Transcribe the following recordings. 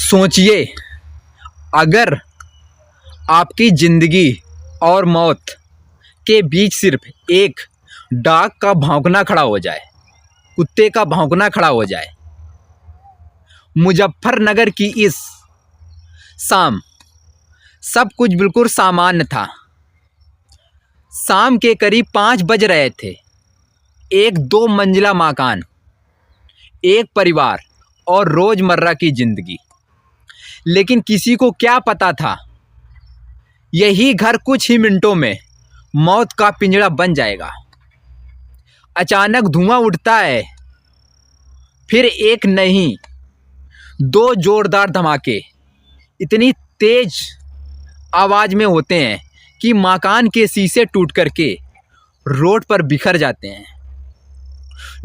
सोचिए, अगर आपकी ज़िंदगी और मौत के बीच सिर्फ एक डाग का भौंकना खड़ा हो जाए, कुत्ते का भौंकना खड़ा हो जाए। मुजफ्फरनगर की इस शाम सब कुछ बिल्कुल सामान्य था। शाम के करीब 5 बज रहे थे। एक 2 मंजिला मकान, एक परिवार और रोज़मर्रा की ज़िंदगी। लेकिन किसी को क्या पता था, यही घर कुछ ही मिनटों में मौत का पिंजड़ा बन जाएगा। अचानक धुआं उठता है, फिर एक नहीं 2 जोरदार धमाके इतनी तेज आवाज़ में होते हैं कि मकान के शीशे टूट करके रोड पर बिखर जाते हैं।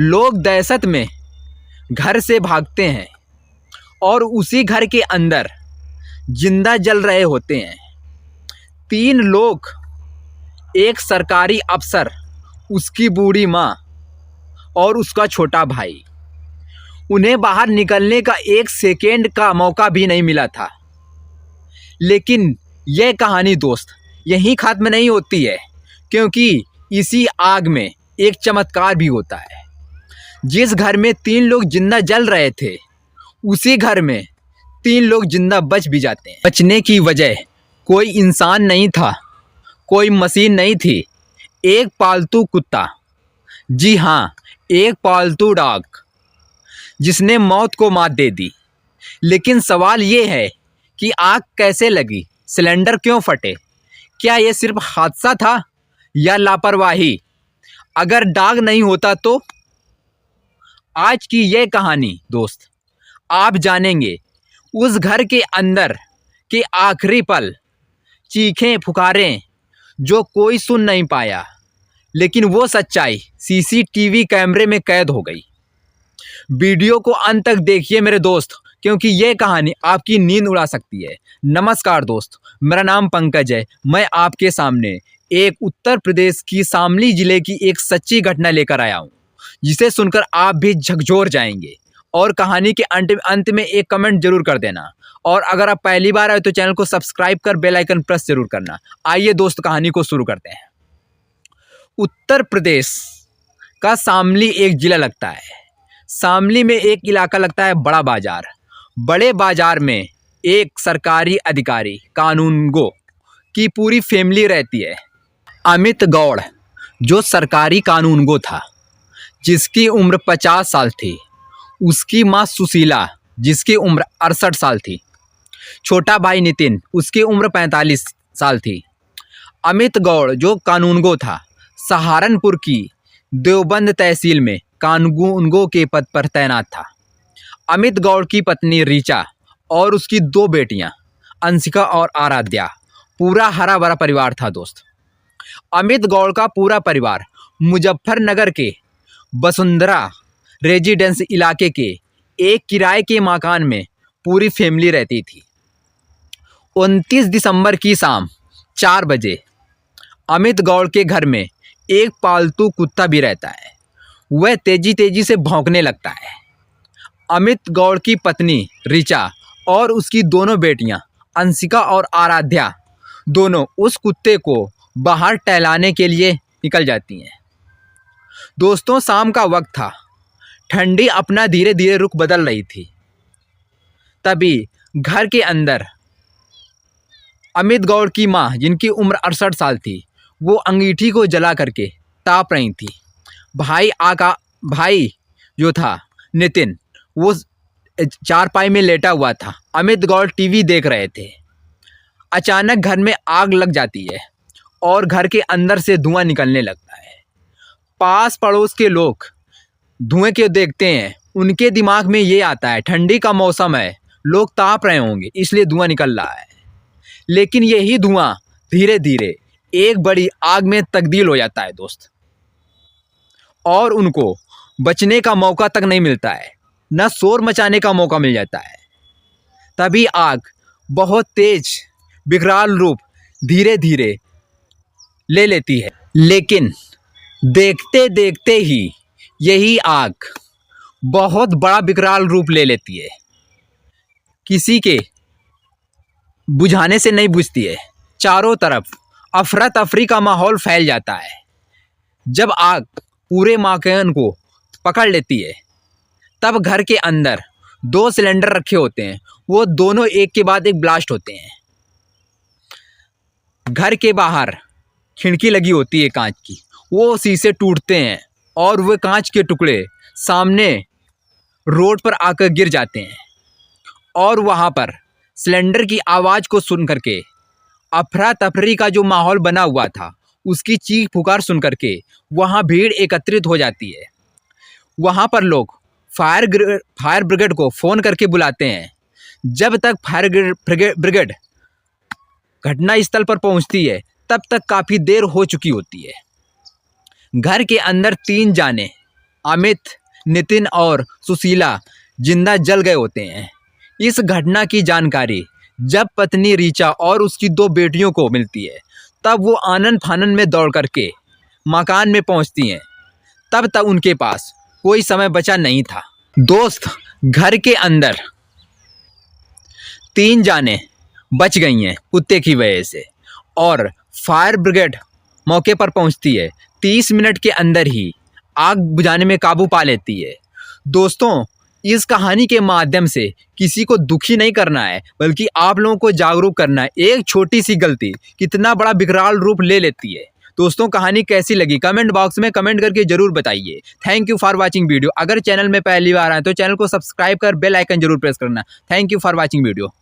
लोग दहशत में घर से भागते हैं और उसी घर के अंदर जिंदा जल रहे होते हैं 3 लोग, एक सरकारी अफसर, उसकी बूढ़ी माँ और उसका छोटा भाई। उन्हें बाहर निकलने का 1 सेकेंड का मौका भी नहीं मिला था। लेकिन यह कहानी दोस्त यहीं ख़त्म नहीं होती है, क्योंकि इसी आग में एक चमत्कार भी होता है। जिस घर में 3 लोग जिंदा जल रहे थे, उसी घर में 3 लोग जिंदा बच भी जाते हैं। बचने की वजह कोई इंसान नहीं था, कोई मशीन नहीं थी, एक पालतू कुत्ता। जी हाँ, एक पालतू डॉग, जिसने मौत को मात दे दी। लेकिन सवाल ये है कि आग कैसे लगी, सिलेंडर क्यों फटे? क्या ये सिर्फ हादसा था या लापरवाही? अगर डॉग नहीं होता तो? आज की ये कहानी दोस्त आप जानेंगे उस घर के अंदर के आखिरी पल, चीखें पुकारें जो कोई सुन नहीं पाया, लेकिन वो सच्चाई सीसीटीवी कैमरे में कैद हो गई। वीडियो को अंत तक देखिए मेरे दोस्त, क्योंकि ये कहानी आपकी नींद उड़ा सकती है। नमस्कार दोस्त, मेरा नाम पंकज है। मैं आपके सामने एक उत्तर प्रदेश की शामली ज़िले की एक सच्ची घटना लेकर आया हूँ, जिसे सुनकर आप भी झकझोर जाएंगे। और कहानी के अंत में एक कमेंट जरूर कर देना। और अगर आप पहली बार आए तो चैनल को सब्सक्राइब कर बेल आइकन प्रेस जरूर करना। आइए दोस्त, कहानी को शुरू करते हैं। उत्तर प्रदेश का शामली एक ज़िला लगता है। शामली में एक इलाका लगता है बड़ा बाजार। बड़े बाजार में एक सरकारी अधिकारी कानूनगो की पूरी फैमिली रहती है। अमित गौड़ जो सरकारी कानूनगो था, जिसकी उम्र 50 साल थी, उसकी माँ सुशीला जिसकी उम्र 68 साल थी, छोटा भाई नितिन, उसकी उम्र 45 साल थी। अमित गौड़ जो कानूनगो था, सहारनपुर की देवबंद तहसील में कानूनगो के पद पर तैनात था। अमित गौड़ की पत्नी रीचा और उसकी 2 बेटियां अंशिका और आराध्या, पूरा हरा भरा परिवार था दोस्त। अमित गौड़ का पूरा परिवार मुजफ्फरनगर के वसुंधरा रेजिडेंस इलाके के एक किराए के मकान में पूरी फैमिली रहती थी। 29 दिसंबर की शाम 4 बजे अमित गौड़ के घर में एक पालतू कुत्ता भी रहता है। वह तेजी तेजी से भौंकने लगता है। अमित गौड़ की पत्नी ऋचा और उसकी दोनों बेटियां अंशिका और आराध्या दोनों उस कुत्ते को बाहर टहलाने के लिए निकल जाती हैं। दोस्तों, शाम का वक्त था। ठंडी अपना धीरे धीरे रुख बदल रही थी। तभी घर के अंदर अमित गौड़ की माँ, जिनकी उम्र 68 साल थी, वो अंगीठी को जला करके ताप रही थी। भाई जो था नितिन, वो चारपाई में लेटा हुआ था। अमित गौड़ टीवी देख रहे थे। अचानक घर में आग लग जाती है और घर के अंदर से धुआं निकलने लगता है। पास पड़ोस के लोग धुएं के देखते हैं। उनके दिमाग में ये आता है, ठंडी का मौसम है, लोग ताप रहे होंगे, इसलिए धुआं निकल रहा है। लेकिन यही धुआं धीरे धीरे एक बड़ी आग में तब्दील हो जाता है दोस्त, और उनको बचने का मौका तक नहीं मिलता है, न शोर मचाने का मौका मिल जाता है। तभी आग बहुत तेज विकराल रूप धीरे धीरे ले लेती है। लेकिन देखते देखते ही यही आग बहुत बड़ा विकराल रूप ले लेती है। किसी के बुझाने से नहीं बुझती है। चारों तरफ अफरा तफरी का माहौल फैल जाता है। जब आग पूरे मकान को पकड़ लेती है, तब घर के अंदर 2 सिलेंडर रखे होते हैं, वो दोनों एक के बाद एक ब्लास्ट होते हैं। घर के बाहर खिड़की लगी होती है कांच की, वो शीशे टूटते हैं और वे कांच के टुकड़े सामने रोड पर आकर गिर जाते हैं। और वहाँ पर सिलेंडर की आवाज़ को सुन करके अफरा तफरी का जो माहौल बना हुआ था, उसकी चीख पुकार सुन करके वहाँ भीड़ एकत्रित हो जाती है। वहाँ पर लोग फायर ब्रिगेड को फ़ोन करके बुलाते हैं। जब तक फायर ब्रिगेड घटनास्थल पर पहुँचती है, तब तक काफ़ी देर हो चुकी होती है। घर के अंदर 3 जाने अमित, नितिन और सुशीला जिंदा जल गए होते हैं। इस घटना की जानकारी जब पत्नी रीचा और उसकी 2 बेटियों को मिलती है, तब वो आनन फानन में दौड़ करके मकान में पहुंचती हैं। तब तक उनके पास कोई समय बचा नहीं था। दोस्त, घर के अंदर 3 जाने बच गई हैं कुत्ते की वजह से, और फायर ब्रिगेड मौके पर पहुंचती है। 30 मिनट के अंदर ही आग बुझाने में काबू पा लेती है। दोस्तों, इस कहानी के माध्यम से किसी को दुखी नहीं करना है, बल्कि आप लोगों को जागरूक करना है। एक छोटी सी गलती कितना बड़ा विकराल रूप ले लेती है। दोस्तों, कहानी कैसी लगी कमेंट बॉक्स में कमेंट करके जरूर बताइए। Thank you for watching video. अगर चैनल में पहली बार आए तो चैनल को सब्सक्राइब कर बेल आइकन जरूर प्रेस करना। Thank you for watching video.